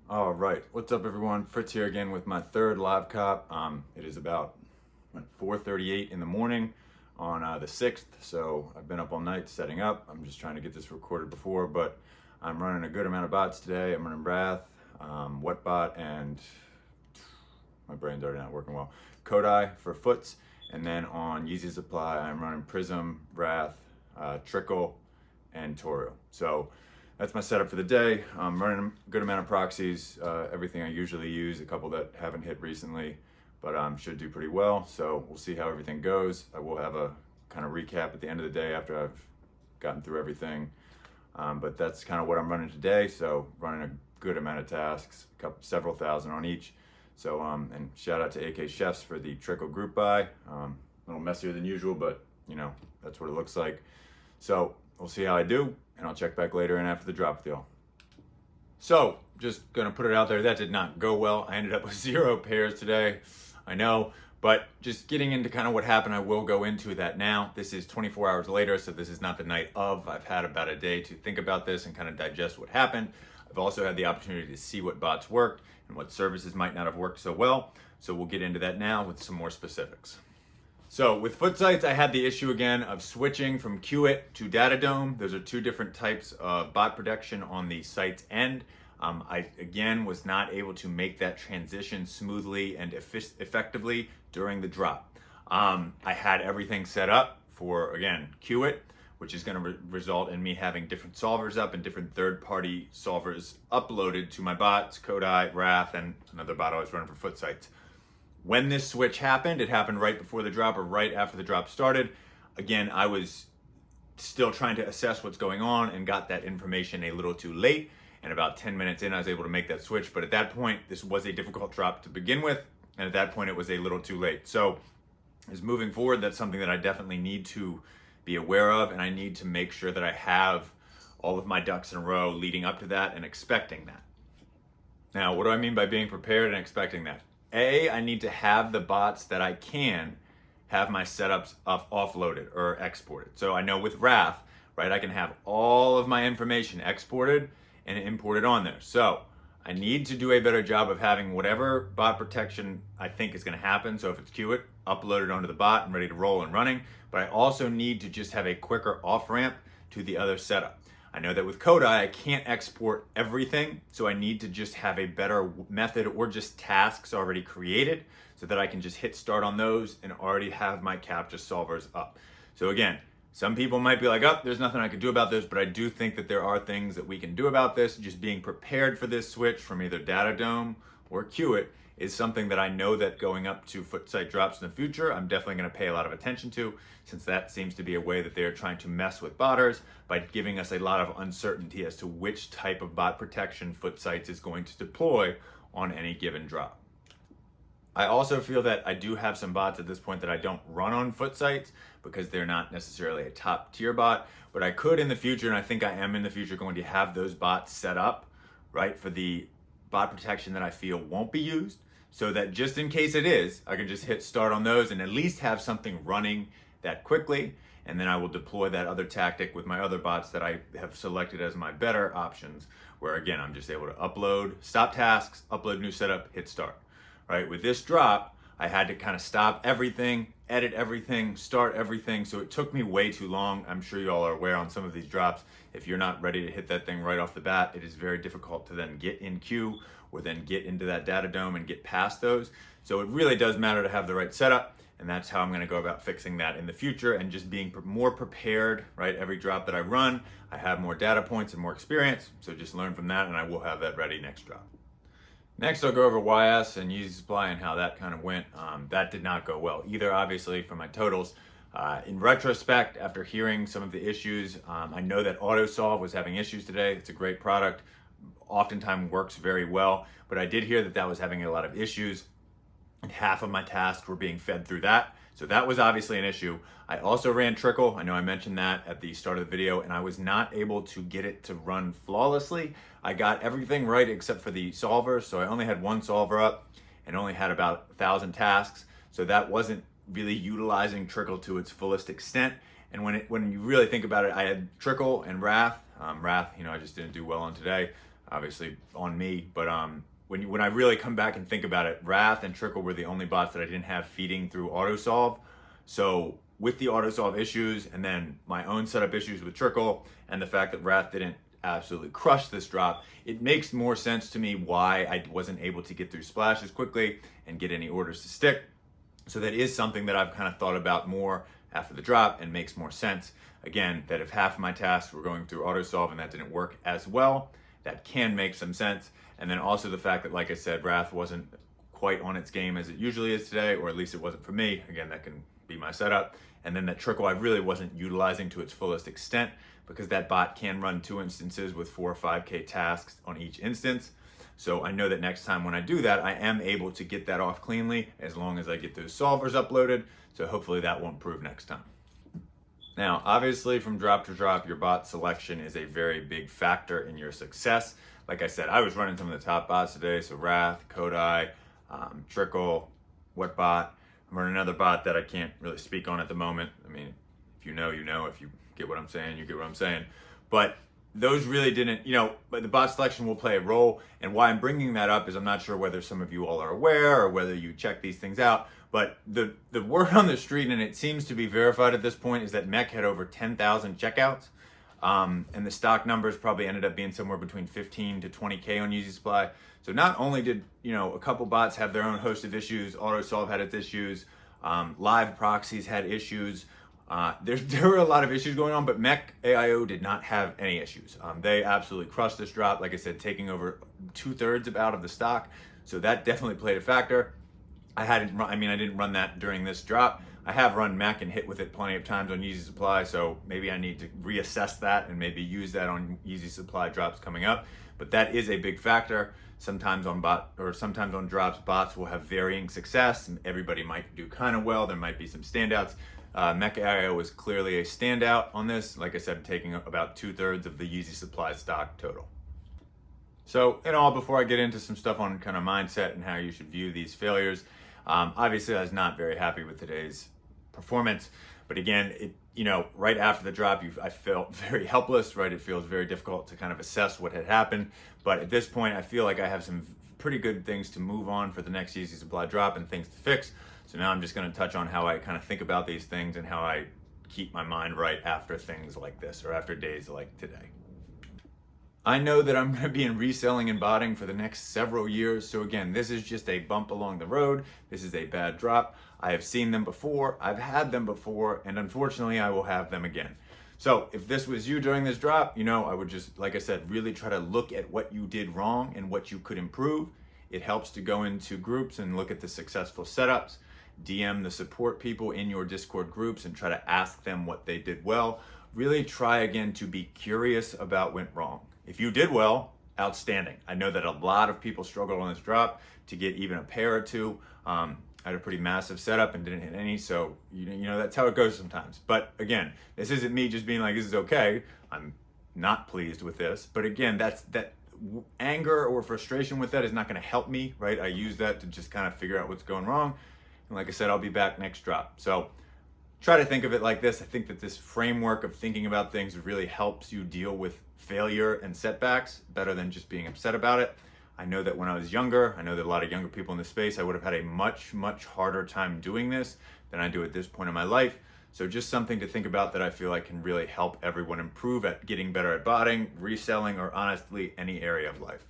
All right, what's up everyone? Fritz here again with my third live cop. It is about 4:38 in the morning on the 6th, so I've been up all night setting up. I'm just trying to get this recorded before, but I'm running a good amount of bots today. I'm running Wrath, Whatbot, and my brain's already not working well. Kodai for foots, and then on Yeezy Supply, I'm running Prism, Wrath, Trickle, and Tohru. So that's my setup for the day. I'm running a good amount of proxies, everything I usually use, a couple that haven't hit recently, but should do pretty well. So we'll see how everything goes. I will have a kind of recap at the end of the day after I've gotten through everything. But that's kind of what I'm running today. So running a good amount of tasks, several thousand on each. So, and shout out to AK Chefs for the Trickle group buy. A little messier than usual, but you know, that's what it looks like. So we'll see how I do, and I'll check back later and after the drop with y'all. So, just gonna put it out there, that did not go well. I ended up with 0 pairs today, I know, but just getting into kind of what happened, I will go into that now. This is 24 hours later, so this is not the night of. I've had about a day to think about this and kind of digest what happened. I've also had the opportunity to see what bots worked and what services might not have worked so well. So we'll get into that now with some more specifics. So with foot sites, I had the issue again of switching from Qit to Datadome. Those are two different types of bot protection on the site's end. I, again, was not able to make that transition smoothly and effectively during the drop. I had everything set up for, again, Qit, which is going to result in me having different solvers up and different third-party solvers uploaded to my bots, Kodai, Wrath, and another bot I was running for foot sites. When this switch happened, it happened right before the drop or right after the drop started. Again, I was still trying to assess what's going on and got that information a little too late. And about 10 minutes in, I was able to make that switch. But at that point, this was a difficult drop to begin with. And at that point, it was a little too late. So as moving forward, that's something that I definitely need to be aware of. And I need to make sure that I have all of my ducks in a row leading up to that and expecting that. Now, what do I mean by being prepared and expecting that? I need to have the bots that I can have my setups offloaded or exported. So I know with Wrath, right, I can have all of my information exported and imported on there. So I need to do a better job of having whatever bot protection I think is going to happen. So if it's Qt, upload it onto the bot and ready to roll and running. But I also need to just have a quicker off ramp to the other setup. I know that with Kodai, I can't export everything, so I need to just have a better method or just tasks already created so that I can just hit start on those and already have my CAPTCHA solvers up. So again, some people might be like, oh, there's nothing I can do about this, but I do think that there are things that we can do about this. Just being prepared for this switch from either Datadome or Qt is something that I know that going up to foot site drops in the future, I'm definitely going to pay a lot of attention to, since that seems to be a way that they are trying to mess with botters by giving us a lot of uncertainty as to which type of bot protection foot sites is going to deploy on any given drop. I also feel that I do have some bots at this point that I don't run on foot sites because they're not necessarily a top tier bot, but I could in the future, and I think I am in the future going to have those bots set up, right, for the bot protection that I feel won't be used, so that just in case it is, I can just hit start on those and at least have something running that quickly, and then I will deploy that other tactic with my other bots that I have selected as my better options, where again, I'm just able to upload, stop tasks, upload new setup, hit start. Right, with this drop, I had to kind of stop everything, edit everything, start everything, so it took me way too long. I'm sure you all are aware on some of these drops, if you're not ready to hit that thing right off the bat, it is very difficult to then get in queue or then get into that Datadome and get past those. So it really does matter to have the right setup, and that's how I'm going to go about fixing that in the future and just being more prepared, right? Every drop that I run, I have more data points and more experience, so just learn from that and I will have that ready next drop. Next, I'll go over YS and Yeezy Supply and how that kind of went. That did not go well either, obviously, for my totals. In retrospect, after hearing some of the issues, I know that AutoSolve was having issues today. It's a great product, oftentimes works very well, but I did hear that that was having a lot of issues, and half of my tasks were being fed through that. So that was obviously an issue. I also ran Trickle. I know I mentioned that at the start of the video, and I was not able to get it to run flawlessly. I got everything right except for the solver, so I only had one solver up and only had about 1,000 tasks. So that wasn't really utilizing Trickle to its fullest extent. And when you really think about it, I had Trickle and Wrath. Wrath, I just didn't do well on today. obviously on me, but when I really come back and think about it, Wrath and Trickle were the only bots that I didn't have feeding through autosolve. So with the autosolve issues and then my own setup issues with Trickle and the fact that Wrath didn't absolutely crush this drop, it makes more sense to me why I wasn't able to get through splashes quickly and get any orders to stick. So that is something that I've kind of thought about more after the drop and makes more sense. Again, that if half of my tasks were going through autosolve and that didn't work as well, that can make some sense. And then also the fact that, like I said, Wrath wasn't quite on its game as it usually is today, or at least it wasn't for me. Again, that can be my setup. And then that Trickle I really wasn't utilizing to its fullest extent, because that bot can run 2 instances with 4 or 5K tasks on each instance. So I know that next time when I do that, I am able to get that off cleanly as long as I get those solvers uploaded. So hopefully that won't prove next time. Now, obviously from drop to drop, your bot selection is a very big factor in your success. Like I said, I was running some of the top bots today. So Wrath, Kodai, Trickle, what bot? I'm running another bot that I can't really speak on at the moment. I mean, if you know, you know. If you get what I'm saying, you get what I'm saying. But those really didn't, but the bot selection will play a role. And why I'm bringing that up is I'm not sure whether some of you all are aware or whether you check these things out. But the word on the street, and it seems to be verified at this point, is that Mech had over 10,000 checkouts. And the stock numbers probably ended up being somewhere between 15 to 20K on Yeezy Supply. So not only did, a couple bots have their own host of issues, AutoSolve had its issues, live proxies had issues. There were a lot of issues going on, but Mech AIO did not have any issues. They absolutely crushed this drop, like I said, taking over 2/3 out of the stock. So that definitely played a factor. I didn't run that during this drop. I have run Mech and hit with it plenty of times on Yeezy Supply, so maybe I need to reassess that and maybe use that on Yeezy Supply drops coming up. But that is a big factor. Sometimes on drops, bots will have varying success, and everybody might do kind of well. There might be some standouts. Mech AIO was clearly a standout on this. Like I said, taking about 2/3 of the Yeezy Supply stock total. So in all, before I get into some stuff on kind of mindset and how you should view these failures, obviously I was not very happy with today's performance. But again, right after the drop, I felt very helpless, right? It feels very difficult to kind of assess what had happened. But at this point, I feel like I have some pretty good things to move on for the next Yeezy Supply drop and things to fix. So now I'm just going to touch on how I kind of think about these things and how I keep my mind right after things like this or after days like today. I know that I'm going to be in reselling and botting for the next several years. So again, this is just a bump along the road. This is a bad drop. I have seen them before. I've had them before. And unfortunately, I will have them again. So if this was you during this drop, I would just, like I said, really try to look at what you did wrong and what you could improve. It helps to go into groups and look at the successful setups. DM the support people in your Discord groups and try to ask them what they did well. Really try again to be curious about what went wrong. If you did well, outstanding. I know that a lot of people struggled on this drop to get even a pair or two. I had a pretty massive setup and didn't hit any, so that's how it goes sometimes. But again, this isn't me just being like, this is okay. I'm not pleased with this. But again, that anger or frustration with that is not going to help me, right? I use that to just kind of figure out what's going wrong. And like I said, I'll be back next drop. So try to think of it like this. I think that this framework of thinking about things really helps you deal with failure and setbacks better than just being upset about it. I know that when I was younger, I know that a lot of younger people in this space, I would have had a much, much harder time doing this than I do at this point in my life. So just something to think about that I feel like can really help everyone improve at getting better at botting, reselling, or honestly, any area of life.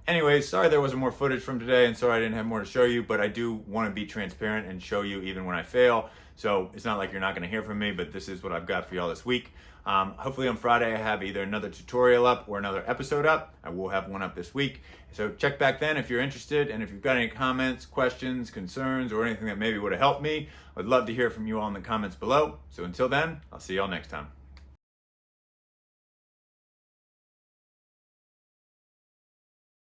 Anyways, sorry there wasn't more footage from today and sorry I didn't have more to show you, but I do want to be transparent and show you even when I fail. So it's not like you're not going to hear from me, but this is what I've got for y'all this week. Hopefully on Friday I have either another tutorial up or another episode up. I will have one up this week. So check back then if you're interested, and if you've got any comments, questions, concerns, or anything that maybe would have helped me, I'd love to hear from you all in the comments below. So until then, I'll see y'all next time.